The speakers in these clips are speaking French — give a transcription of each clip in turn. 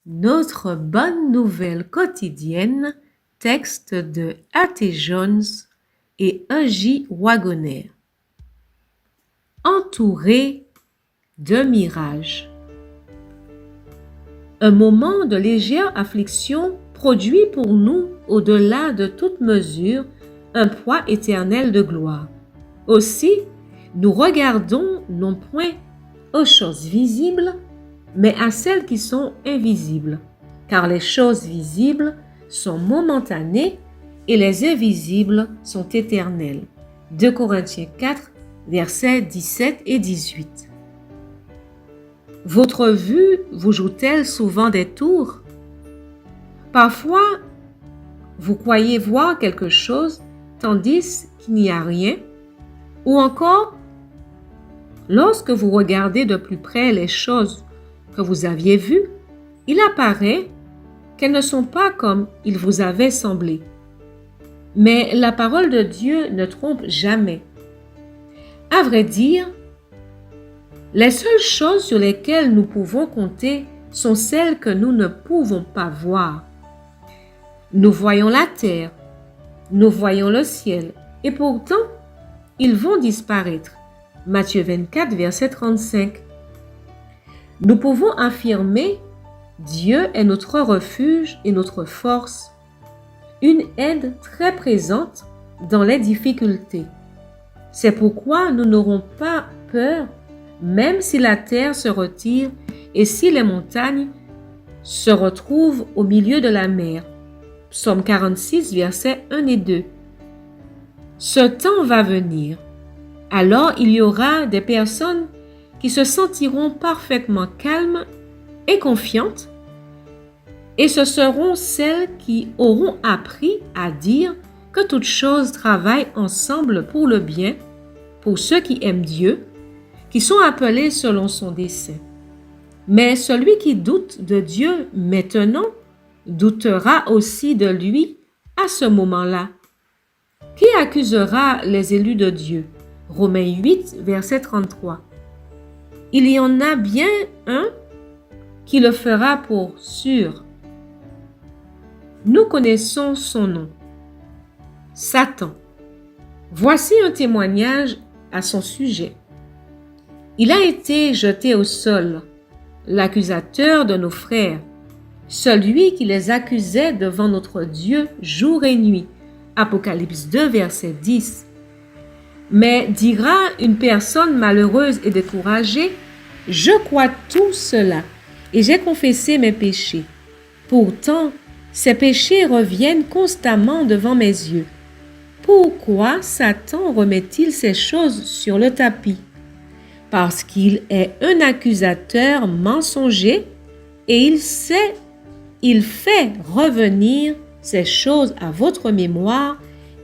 Notre bonne nouvelle quotidienne, texte de A.T. Jones et E.J. Wagoner. Entouré de mirages. Un moment de légère affliction produit pour nous, au-delà de toute mesure, un poids éternel de gloire. Aussi, nous regardons non point aux choses visibles, mais à celles qui sont invisibles, car les choses visibles sont momentanées et les invisibles sont éternelles. 2 Corinthiens 4, versets 17 et 18. Votre vue vous joue-t-elle souvent des tours? Parfois, vous croyez voir quelque chose tandis qu'il n'y a rien, ou encore, lorsque vous regardez de plus près les choses que vous aviez vues, il apparaît qu'elles ne sont pas comme il vous avait semblé. Mais la parole de Dieu ne trompe jamais. À vrai dire, les seules choses sur lesquelles nous pouvons compter sont celles que nous ne pouvons pas voir. Nous voyons la terre, nous voyons le ciel, et pourtant, ils vont disparaître. Matthieu 24, verset 35. Nous pouvons affirmer Dieu est notre refuge et notre force, une aide très présente dans les difficultés. C'est pourquoi nous n'aurons pas peur, même si la terre se retire et si les montagnes se retrouvent au milieu de la mer. Psaume 46, versets 1 et 2. Ce temps va venir. Alors il y aura des personnes qui se sentiront parfaitement calmes et confiantes, et ce seront celles qui auront appris à dire que toutes choses travaillent ensemble pour le bien, pour ceux qui aiment Dieu, qui sont appelés selon son dessein. Mais celui qui doute de Dieu maintenant doutera aussi de lui à ce moment-là. Qui accusera les élus de Dieu? Romains 8, verset 33. Il y en a bien un qui le fera pour sûr. Nous connaissons son nom, Satan. Voici un témoignage à son sujet. Il a été jeté au sol, l'accusateur de nos frères, celui qui les accusait devant notre Dieu jour et nuit. Apocalypse 2, verset 10. Mais dira une personne malheureuse et découragée, « Je crois tout cela et j'ai confessé mes péchés. Pourtant, ces péchés reviennent constamment devant mes yeux. Pourquoi Satan remet-il ces choses sur le tapis? Parce qu'il est un accusateur mensonger et il fait revenir ces choses à votre mémoire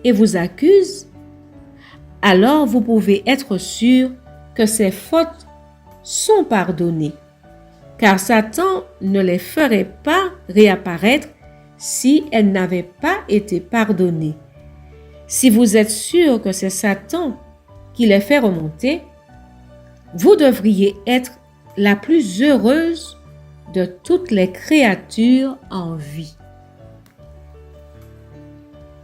et vous accuse. Alors vous pouvez être sûr que ces fautes sont pardonnées, car Satan ne les ferait pas réapparaître si elles n'avaient pas été pardonnées. Si vous êtes sûr que c'est Satan qui les fait remonter, vous devriez être la plus heureuse de toutes les créatures en vie.